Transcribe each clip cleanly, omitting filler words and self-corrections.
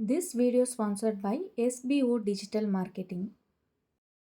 This video sponsored by SBO Digital Marketing.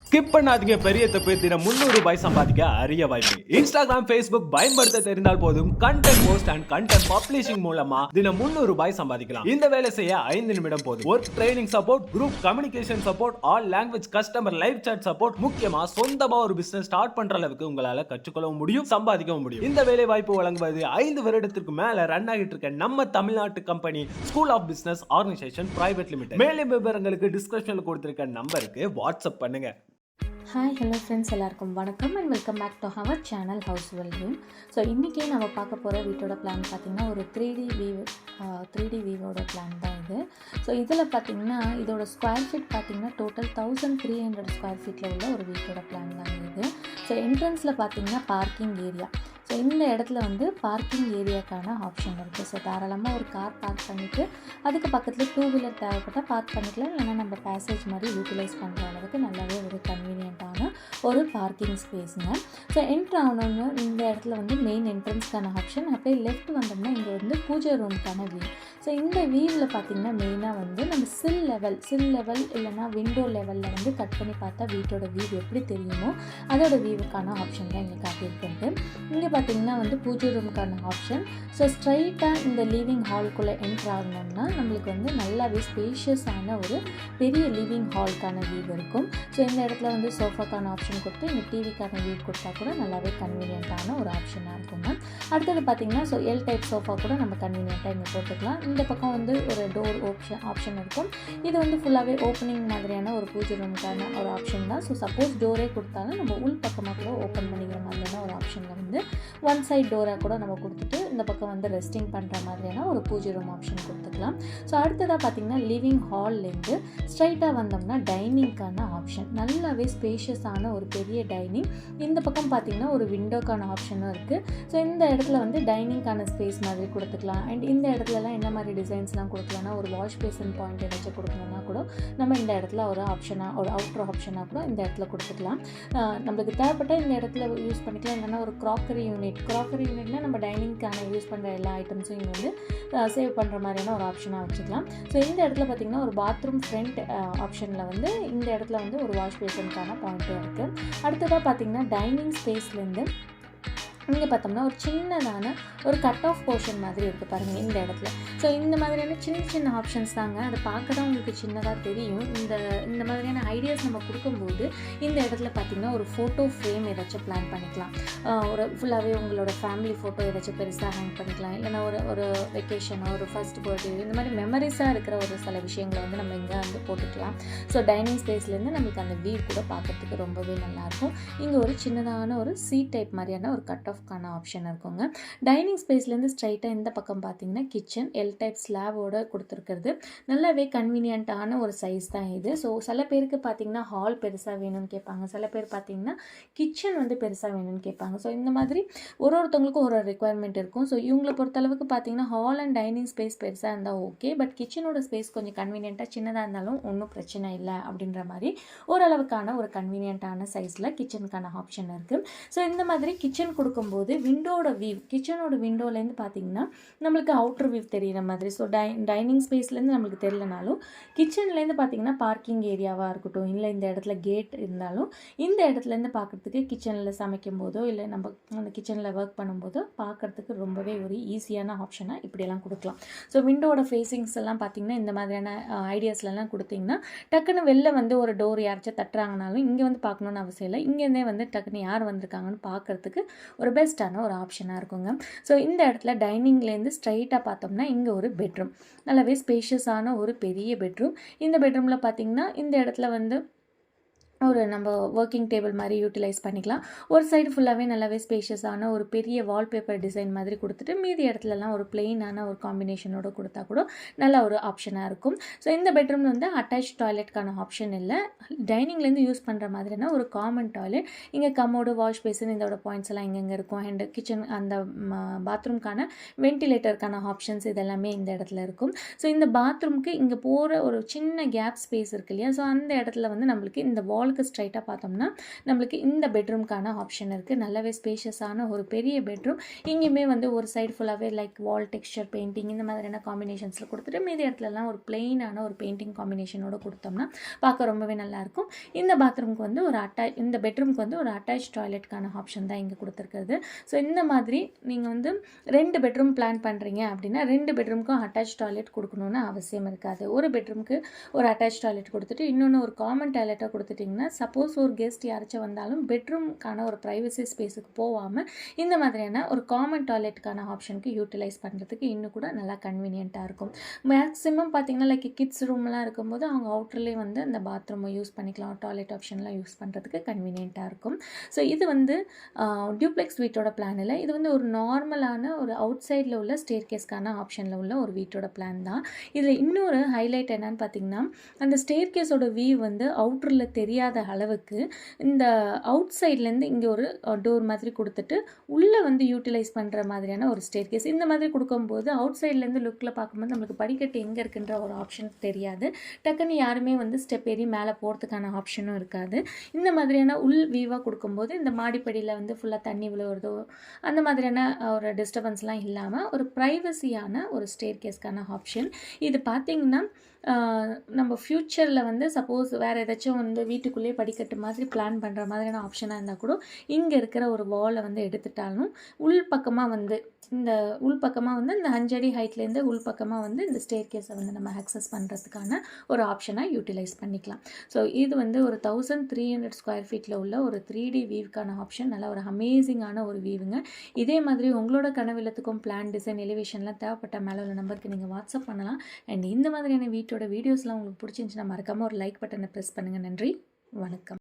Skip பண்ணாதீங்க. பெரிய தப்பு. தினம் 300 ரூபாய் சம்பாதிக்க அரிய வாய்ப்பு. இன்ஸ்டாகிராம், ஃபேஸ்புக் பயன்படுத்த தெரிந்தால் போதும் content post and content publishing மூலமா தினம் 300 ரூபாய் சம்பாதிக்கலாம். இந்த வேலை செய்ய 5 நிமிடம் போதும். Work training support, group communication support, all language customer live chat support, முக்கியமா சொந்தமா ஒரு பிசினஸ் ஸ்டார்ட் பண்ற அளவுக்கு உங்களால கற்றுக்கொள்ளவும் முடியும், சம்பாதிக்கவும் முடியும். இந்த வேலை வாய்ப்பு வழங்குவது 5 வருடத்திற்கு மேல ரன் ஆகிட்டு இருக்க நம்ம தமிழ்நாட்டு company school of business organisation private limited. மேலும் விவரங்களுக்கு டிஸ்கிரிப்ஷன்ல கொடுத்திருக்க நம்பருக்கு வாட்ஸ்அப் பண்ணுங்க. ஹாய் ஹலோ ஃப்ரெண்ட்ஸ், எல்லாருக்கும் வணக்கம் and welcome back to our channel house வெல்விங். ஸோ இன்றைக்கே நம்ம பார்க்க போகிற வீட்டோட பிளான் பார்த்திங்கன்னா ஒரு 3D வீவோட பிளான் தான் இது. ஸோ இதில் பார்த்திங்கன்னா இதோட ஸ்கொயர் ஃபீட் பார்த்திங்கன்னா டோட்டல் 1300 ஸ்கொயர் ஃபீட்டில் உள்ள ஒரு வீட்டோட பிளான் தான் இது. ஸோ என்ட்ரன்ஸில் பார்த்திங்கன்னா பார்க்கிங் ஏரியா. ஸோ இந்த இடத்துல வந்து பார்க்கிங் ஏரியாக்கான ஆப்ஷன் இருக்குது. ஸோ தாராளமாக ஒரு கார் பார்க் பண்ணிவிட்டு அதுக்கு பக்கத்தில் 2 வீலர் தேவைப்பட்டால் பார்க் பண்ணிக்கலாம். இல்லைன்னா நம்ம பேசேஜ் மாதிரி யூட்டிலைஸ் பண்ணுற அளவுக்கு நல்லாவே ஒரு கன்வீனியண்ட்டான ஒரு பார்க்கிங் ஸ்பேஸுங்க. ஸோ என்ட்ரு ஆகணுன்னு இந்த இடத்துல வந்து மெயின் என்ட்ரன்ஸ்க்கான ஆப்ஷன். அப்படியே லெஃப்ட் வந்தோம்னா இங்கே வந்து பூஜை ரூமுக்கான வியூ. ஸோ இந்த வியூவில் பார்த்திங்கன்னா மெயினாக வந்து நம்ம சில் லெவல் இல்லைனா விண்டோ லெவலில் வந்து கட் பண்ணி பார்த்தா வீட்டோட வியூ எப்படி தெரியுமோ அதோட வியூவுக்கான ஆப்ஷன் தான் இங்கே காட்டியிருக்கிறது. இங்கே பார்த்திங்கன்னா வந்து பூஜை ரூமுக்கான ஆப்ஷன். ஸோ ஸ்ட்ரைட்டாக இந்த லிவிங் ஹால்குள்ளே என்ட்ரு ஆகணும்னா நம்மளுக்கு வந்து நல்லாவே ஸ்பேஷியஸான ஒரு பெரிய லிவிங் ஹால்க்கான வியூ இருக்கும். ஸோ இந்த இடத்துல வந்து சோஃபாக்கான ஆப்ஷன் கொடுத்து இங்கே டிவிக்கான வியூ கொடுத்தா கூட நல்லாவே கன்வீனியண்ட்டான ஒரு ஆப்ஷனாக இருக்குங்க. அடுத்தது பார்த்திங்கன்னா ஸோ எல் டைப் சோஃபா கூட நம்ம கன்வீனியண்ட்டாக இங்கே போட்டுக்கலாம். இந்த பக்கம் வந்து ஒரு டோர் ஆப்ஷன் இருக்கும். இது வந்து ஃபுல்லாகவே ஓப்பனிங் மாதிரியான ஒரு பூஜை ரூமுக்கான ஒரு ஆப்ஷன் தான். ஸோ சப்போஸ் டோரே கொடுத்தாலும் நம்ம உள் பக்கமாக கூட ஓப்பன் பண்ணிக்கிற மாதிரியான ஒரு ஆப்ஷனில் வந்து ஒன் சைட் டோராக கூட நம்ம கொடுத்துட்டு இந்த பக்கம் வந்து ரெஸ்டிங் பண்ணுற மாதிரியான ஒரு பூஜை ரூம் ஆப்ஷன் கொடுத்துக்கலாம். ஸோ அடுத்ததாக பார்த்திங்கன்னா லிவிங் ஹால்லேருந்து ஸ்ட்ரைட்டாக வந்தோம்னா டைனிங்க்கான ஆப்ஷன். நல்லாவே ஸ்பேஷியஸான ஒரு பெரிய டைனிங். இந்த பக்கம் பார்த்திங்கன்னா ஒரு விண்டோக்கான ஆப்ஷனும் இருக்குது. ஸோ இந்த இடத்துல வந்து டைனிங்க்கான ஸ்பேஸ் மாதிரி கொடுத்துக்கலாம். அண்ட் இந்த இடத்துலலாம் என்ன மாதிரி டிசைன்ஸ்லாம் கொடுக்கலாம்னா ஒரு வாஷ் பேசன் பாயிண்ட் ஏதாச்சும் கொடுக்கணும்னா கூட நம்ம இந்த இடத்துல ஒரு ஆப்ஷனாக ஒரு அவுட்ரு ஆப்ஷனாக கூட இந்த இடத்துல கொடுத்துக்கலாம். நம்மளுக்கு தேவைப்பட்டால் இந்த இடத்துல யூஸ் பண்ணிக்கலாம். இல்லைன்னா ஒரு க்ராக்கரி யூனிட்னா நம்ம டைனிங்க்கான யூஸ் பண்ணுற எல்லா ஐட்டம்ஸும் இங்கே வந்து சேவ் பண்ணுற மாதிரியான ஒரு ஆப்ஷனாக வச்சுக்கலாம். ஸோ இந்த இடத்துல பார்த்திங்கன்னா ஒரு பாத்ரூம் ஃப்ரண்ட் ஆப்ஷனில் வந்து இந்த இடத்துல வந்து ஒரு வாஷ் பேசனுக்கான பாயிண்ட்டும் இருக்குது. அடுத்ததாக பார்த்திங்கன்னா டைனிங் ஸ்பேஸ்லேருந்து இங்கே பார்த்தோம்னா ஒரு சின்னதான ஒரு கட் ஆஃப் போர்ஷன் மாதிரி இருக்குது பாருங்கள் இந்த இடத்துல. ஸோ இந்த மாதிரியான சின்ன ஆப்ஷன்ஸ் தாங்க. அதை பார்க்க தான் உங்களுக்கு சின்னதாக தெரியும். இந்த மாதிரியான ஐடியாஸ் நம்ம கொடுக்கும்போது இந்த இடத்துல பார்த்திங்கன்னா ஒரு ஃபோட்டோ ஃப்ரேம் ஏதாச்சும் பிளான் பண்ணிக்கலாம். ஒரு ஃபுல்லாகவே உங்களோட ஃபேமிலி ஃபோட்டோ ஏதாச்சும் பெருசாக ஹேங் பண்ணிக்கலாம். இல்லைனா ஒரு வெக்கேஷனோ ஒரு ஃபர்ஸ்ட் பர்த்டே இந்த மாதிரி மெமரிஸாக இருக்கிற ஒரு சில விஷயங்களை வந்து நம்ம இங்கே வந்து போட்டுக்கலாம். ஸோ டைனிங் ஸ்பேஸ்லேருந்து நம்மளுக்கு அந்த வியூ கூட பார்க்குறதுக்கு ரொம்பவே நல்லாயிருக்கும். இங்கே ஒரு சின்னதான ஒரு சீட் டைப் மாதிரியான ஒரு கட் ஆஃப்கான ஆப்ஷன் இருக்குங்க. டைனிங் ஸ்பேஸ்லேருந்து ஸ்ட்ரைட்டாக இந்த பக்கம் பார்த்தீங்கன்னா கிச்சன் எல் டைப் ஸ்லாவோட கொடுத்துருக்கிறது. நல்லாவே கன்வீனியண்ட்டான ஒரு சைஸ் தான் இது. ஸோ சில பேருக்கு பார்த்தீங்கன்னா ஹால் பெருசாக வேணும்னு கேட்பாங்க. சில பேர் பார்த்தீங்கன்னா கிச்சன் வந்து பெருசாக வேணும்னு கேட்பாங்க. ஸோ இந்த மாதிரி ஒருத்தவங்களுக்கும் ஒரு ரெக்குவயர்மெண்ட் இருக்கும். ஸோ இவங்களை பொறுத்தளவுக்கு பார்த்தீங்கன்னா ஹால் அண்ட் டைனிங் ஸ்பேஸ் பெருசாக இருந்தால் ஓகே, பட் கிச்சனோட ஸ்பேஸ் கொஞ்சம் கன்வீனியண்ட்டாக சின்னதாக இருந்தாலும் ஒன்றும் பிரச்சனை இல்லை அப்படின்ற மாதிரி ஓரளவுக்கான ஒரு கன்வீனியண்ட்டான சைஸில் கிச்சனுக்கான ஆப்ஷன் இருக்குது. ஸோ இந்த மாதிரி கிச்சன் கொடுக்கும்போது கிச்சனோட விண்டோலேருந்து பார்த்தீங்கன்னா நம்மளுக்கு அவுட்டர் வியூ தெரிகிற மாதிரி. ஸோ டைனிங் ஸ்பேஸ்லேருந்து நம்மளுக்கு தெரியலனாலும் கிச்சன்லேருந்து பார்த்தீங்கன்னா பார்க்கிங் ஏரியாவாக இருக்கட்டும், இல்லை இந்த இடத்துல கேட் இருந்தாலும் இந்த இடத்துலேருந்து பார்க்குறதுக்கு கிச்சனில் சமைக்கும் போதோ இல்லை நம்ம அந்த கிச்சனில் ஒர்க் பண்ணும்போதோ பார்க்குறதுக்கு ரொம்பவே ஒரு ஈஸியான ஆப்ஷனாக இப்படியெல்லாம் கொடுக்கலாம். ஸோ விண்டோட ஃபேஸிங்ஸ் எல்லாம் பார்த்தீங்கன்னா இந்த மாதிரியான ஐடியாஸ்லாம் கொடுத்தீங்கன்னா டக்குன்னு வெளில வந்து ஒரு டோர் யாராச்சும் தட்டுறாங்கனாலும் இங்கே வந்து பார்க்கணுன்னு அவசியம் இல்லை. இங்கேருந்தே வந்து டக்குன்னு யார் வந்திருக்காங்கன்னு பார்க்குறதுக்கு ஒரு பெஸ்ட்டான ஒரு ஆப்ஷனாக இருக்குங்க. ஸோ இந்த இடத்துல டைனிங்லேருந்து ஸ்ட்ரைட்டாக பார்த்தோம்னா இங்கே ஒரு பெட்ரூம், நல்லாவே ஸ்பேஷியஸான ஒரு பெரிய பெட்ரூம். இந்த பெட்ரூமில் பார்த்திங்கன்னா இந்த இடத்துல வந்து ஒரு நம்ம ஒர்க்கிங் டேபிள் மாதிரி யூட்டிலைஸ் பண்ணிக்கலாம். ஒரு சைடு ஃபுல்லாகவே நல்லாவே ஸ்பேஷியஸான ஒரு பெரிய வால்பேப்பர் டிசைன் மாதிரி கொடுத்துட்டு மீதி இடத்துலலாம் ஒரு பிளெயினான ஒரு காம்பினேஷனோட கொடுத்தா கூட நல்ல ஒரு ஆப்ஷனாக இருக்கும். ஸோ இந்த பெட்ரூமில் வந்து அட்டாச் டாய்லெட்கான ஆப்ஷன் இல்லை. டைனிங்லேருந்து யூஸ் பண்ணுற மாதிரினா ஒரு காமன் டாய்லெட். இங்கே கம்மோடு வாஷ் பேசின் இதோட பாயிண்ட்ஸ் எல்லாம் இங்கெங்கே இருக்கும். அண்ட் கிச்சன் அந்த பாத்ரூம்க்கான வென்டிலேட்டருக்கான ஆப்ஷன்ஸ் இதெல்லாமே இந்த இடத்துல இருக்கும். ஸோ இந்த பாத்ரூம்க்கு இங்கே போகிற ஒரு சின்ன கேப் ஸ்பேஸ் இருக்குது இல்லையா, ஸோ அந்த இடத்துல வந்து நம்மளுக்கு இந்த வால் வாலுக்கு ஸ்ட்ரைட்டாக பார்த்தோம்னா நம்மளுக்கு இந்த பெட்ரூம்க்கான ஆப்ஷன் இருக்குது. நல்லாவே ஸ்பேஷியஸான ஒரு பெரிய பெட்ரூம். இங்கேயுமே வந்து ஒரு சைடு ஃபுல்லாகவே லைக் வால் டெக்ஸ்சர் பெயிண்டிங் இந்த மாதிரியான காம்பினேஷன்ஸில் கொடுத்துட்டு மீதி இடத்துலலாம் ஒரு பிளெயினான ஒரு பெயிண்டிங் காம்பினேஷனோட கொடுத்தோம்னா பார்க்க ரொம்பவே நல்லாயிருக்கும். இந்த பாத்ரூமுக்கு வந்து இந்த பெட்ரூமுக்கு வந்து ஒரு அட்டாச் டாய்லெட்கான ஆப்ஷன் தான் இங்கே கொடுத்துருக்குறது. ஸோ இந்த மாதிரி நீங்கள் வந்து 2 பெட்ரூம் பிளான் பண்ணுறீங்க அப்படின்னா 2 பெட்ரூமுக்கும் அட்டாச் டாய்லெட் கொடுக்கணுன்னு அவசியம் இருக்காது. ஒரு பெட்ரூமுக்கு ஒரு அட்டாச் டாய்லெட் கொடுத்துட்டு இன்னொன்று ஒரு காமன் டாய்லெட்டாக கொடுத்துட்டிங்கன்னா சப்போஸ் ஒரு கெஸ்ட் யாராச்சும் வந்தாலும் பெட்ரூம்க்கான ஒரு ப்ரைவசி ஸ்பேஸுக்கு போகாமல் இந்த மாதிரியான ஒரு காமன் டாய்லெட்டுக்கான ஆப்ஷனுக்கு யூட்டிலைஸ் பண்ணுறதுக்கு இன்னும் கூட நல்லா கன்வீனியண்ட்டாக இருக்கும். மேக்ஸிமம் பார்த்திங்கன்னா லைக் கிட்ஸ் ரூம்லாம் இருக்கும்போது அவங்க அவுட்டர்லேயே வந்து அந்த பாத்ரூமை யூஸ் பண்ணிக்கலாம், டாய்லெட் ஆப்ஷன்லாம் யூஸ் பண்ணுறதுக்கு கன்வீனியண்ட்டாக இருக்கும். ஸோ இது வந்து டியூப்ளெக்ஸ் வீட்டோட பிளான் இல்லை. இது வந்து ஒரு நார்மலான ஒரு அவுட் சைடில் உள்ள ஸ்டேர் கேஸ்க்கான ஆப்ஷனில் உள்ள ஒரு வீட்டோட பிளான் தான். இதில் இன்னொரு ஹைலைட் என்னன்னு பார்த்திங்கன்னா அந்த ஸ்டேர் கேஸோட வியூ வந்து அவுட்டரில் தெரியாத அளவுக்கு இந்த அவுட் சைட்லேருந்து இங்கே ஒரு டோர் மாதிரி கொடுத்துட்டு உள்ளே வந்து யூட்டிலைஸ் பண்ணுற மாதிரியான ஒரு ஸ்டேர் கேஸ். இந்த மாதிரி கொடுக்கும்போது அவுட் சைட்லேருந்து லுக்கில் பார்க்கும்போது நம்மளுக்கு படிக்கட்டு எங்கே இருக்குன்ற ஒரு ஆப்ஷன் தெரியாது. டக்குன்னு யாருமே வந்து ஸ்டெப் ஏறி மேலே போகிறதுக்கான ஆப்ஷனும் இருக்காது. இந்த மாதிரியான உள் வியூவாக கொடுக்கும்போது இந்த மாடிப்படியில் வந்து ஃபுல்லாக தண்ணி விழுவுறதோ அந்த மாதிரியான ஒரு டிஸ்டர்பன்ஸ்லாம் இல்லாமல் ஒரு ப்ரைவசியான ஒரு ஸ்டேர் கேஸ்க்கான ஆப்ஷன். இது பார்த்திங்கன்னா நம்ம ஃப்யூச்சரில் வந்து சப்போஸ் வேறு ஏதாச்சும் வந்து வீட்டுக்குள்ளேயே படிக்கட்டு மாதிரி பிளான் பண்ணுற மாதிரியான ஆப்ஷனாக இருந்தால் கூட இங்கே இருக்கிற ஒரு வாலை வந்து எடுத்துட்டாலும் உள்பக்கமாக வந்து இந்த இந்த 5 அடி ஹைட்லேருந்து உள்பக்கமாக வந்து இந்த ஸ்டேர் கேஸை வந்து நம்ம ஆக்சஸ் பண்ணுறதுக்கான ஒரு ஆப்ஷனாக யூட்டிலைஸ் பண்ணிக்கலாம். ஸோ இது வந்து ஒரு 1300 ஸ்கொயர் ஃபீட்டில் உள்ள ஒரு 3D வீவுக்கான ஆப்ஷன். நல்லா ஒரு அமேசிங்கான ஒரு வீவுங்க. இதே மாதிரி உங்களோட கனவிலத்துக்கும் பிளான் டிசைன் எலிவேஷன்லாம் தேவைப்பட்ட மேலே உள்ள நம்பருக்கு நீங்கள் வாட்ஸ்அப் பண்ணலாம். அண்ட் இந்த மாதிரியான வீட்டோட வீடியோஸ்லாம் உங்களுக்கு பிடிச்சிருந்துச்சுன்னா மறக்காமல் ஒரு லைக் பட்டனை ப்ரெஸ் பண்ணுங்கள். நன்றி, வணக்கம்.